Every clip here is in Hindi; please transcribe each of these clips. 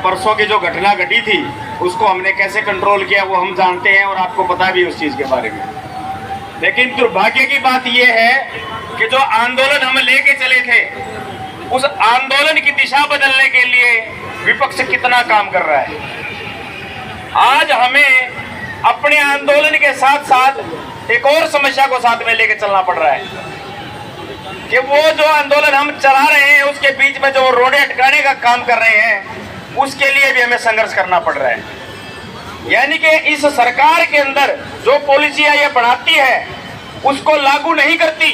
परसों की जो घटना घटी थी उसको हमने कैसे कंट्रोल किया वो हम जानते हैं और आपको पता भी उस चीज़ के बारे में। लेकिन दुर्भाग्य की बात यह है कि जो आंदोलन हम लेके चले थे उस आंदोलन की दिशा बदलने के लिए विपक्ष कितना काम कर रहा है। आज हमें अपने आंदोलन के साथ साथ एक और समस्या को साथ में लेके चलना पड़ रहा है कि वो जो आंदोलन हम चला रहे हैं उसके बीच में जो रोडे अटकाने का काम कर रहे हैं उसके लिए भी हमें संघर्ष करना पड़ रहा है। यानी कि इस सरकार के अंदर जो पॉलिसियां ये बनाती है उसको लागू नहीं करती,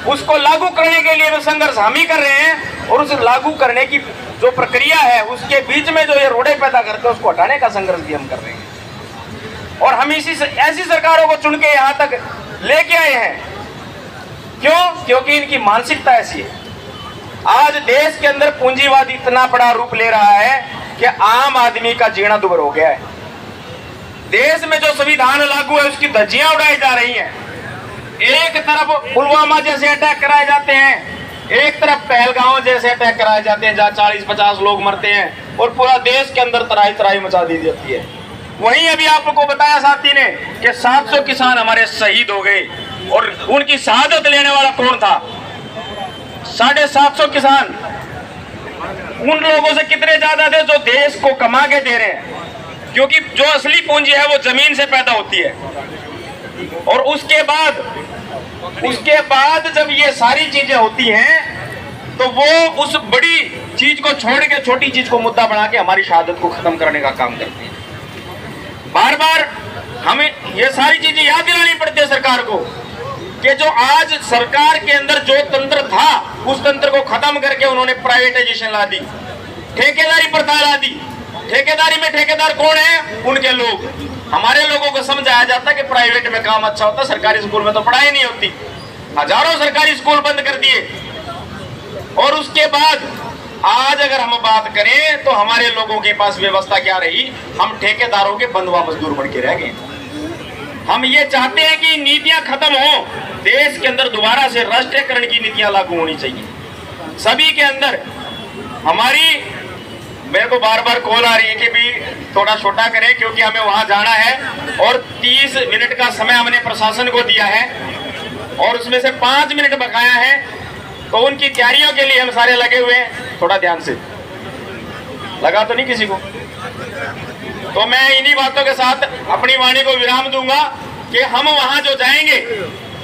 उसको लागू करने के लिए भी संघर्ष हम ही कर रहे हैं और उस लागू करने की जो प्रक्रिया है उसके बीच में जो ये रोडे पैदा करते हैं उसको हटाने का संघर्ष भी हम कर रहे हैं। और हम ऐसी सरकारों को चुन के यहाँ तक लेके आए हैं। क्यों? क्योंकि इनकी मानसिकता ऐसी है। आज देश के अंदर पूंजीवाद इतना बड़ा रूप ले रहा है कि आम आदमी का जीना दुभर हो गया है। देश में जो संविधान लागू है उसकी धज्जियां उड़ाई जा रही हैं। एक तरफ पुलवामा जैसे अटैक कराए जाते हैं, एक तरफ पहलगांव जैसे अटैक कराए जाते हैं जहाँ 40-50 लोग मरते हैं और पूरा देश के अंदर तराई तराई मचा दी जाती है। वहीं अभी आपको बताया साथी ने कि 700 किसान हमारे शहीद हो गए और उनकी शहादत लेने वाला कौन था? 750 किसान। उन लोगों से कितने ज्यादा थे जो देश को कमा के दे रहे हैं, क्योंकि जो असली पूंजी है वो जमीन से पैदा होती है। और उसके बाद जब ये सारी चीजें होती हैं तो वो उस बड़ी चीज को छोड़ के छोटी चीज को मुद्दा बना के हमारी शहादत को खत्म करने का काम करते हैं। बार बार हमें ये सारी चीजें याद दिलानी पड़ती है सरकार को कि जो आज सरकार के अंदर जो तंत्र था उस तंत्र को खत्म करके उन्होंने प्राइवेटाइजेशन ला दी, ठेकेदारी प्रथा ला दी। ठेकेदारी में ठेकेदार कौन है? उनके लोग। हमारे लोगों को समझाया जाता कि प्राइवेट में काम अच्छा होता, सरकारी स्कूल में तो पढ़ाई नहीं होती। हजारों सरकारी स्कूल बंद कर दिए। और उसके बाद आज अगर हम बात करें तो हमारे लोगों के पास व्यवस्था क्या रही? हम ठेकेदारों के बंधुआ मजदूर बन के रह गए। हम ये चाहते हैं कि नीतियां खत्म हो, देश के अंदर दोबारा से राष्ट्रीयकरण की नीतियां लागू होनी चाहिए सभी के अंदर। मेरे को बार बार कॉल आ रही है कि भी थोड़ा छोटा करें क्योंकि हमें वहां जाना है और 30 मिनट का समय हमने प्रशासन को दिया है और उसमें से 5 मिनट बकाया है, तो उनकी तैयारियों के लिए हम सारे लगे हुए हैं। थोड़ा ध्यान से लगा तो नहीं किसी को? तो मैं इन्हीं बातों के साथ अपनी वाणी को विराम दूंगा कि हम वहां जो जाएंगे,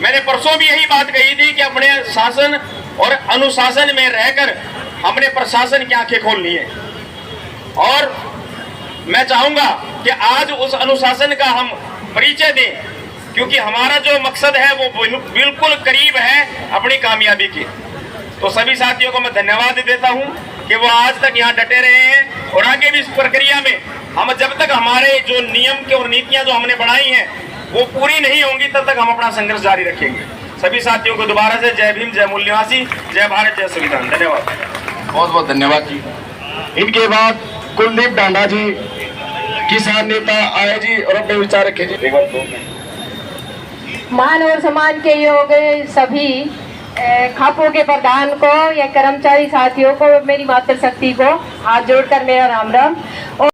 मैंने परसों भी यही बात कही थी कि अपने शासन और अनुशासन में रहकर हमने प्रशासन की आंखें खोलनी है। और मैं चाहूंगा कि आज उस अनुशासन का हम परिचय दें, क्योंकि हमारा जो मकसद है वो बिल्कुल करीब है अपनी कामयाबी के। तो सभी साथियों को मैं धन्यवाद देता हूं कि वो आज तक यहाँ डटे रहे हैं और आगे भी इस प्रक्रिया में हम जब तक हमारे जो नियम के और नीतियां जो हमने बनाई हैं वो पूरी नहीं होंगी तब तक हम अपना संघर्ष जारी रखेंगे। सभी साथियों को दोबारा से जय भीम, जय मूल निवासी, जय भारत, जय संविधान। धन्यवाद, बहुत बहुत धन्यवाद जी। इनके बाद कुलदीप डांडा जी, किसान नेता आए जी और अपने विचार रखे जी। मान और सम्मान के योग्य सभी खापों के प्रधान को या कर्मचारी साथियों को, मेरी मातृशक्ति को हाथ जोड़कर मेरा राम राम। और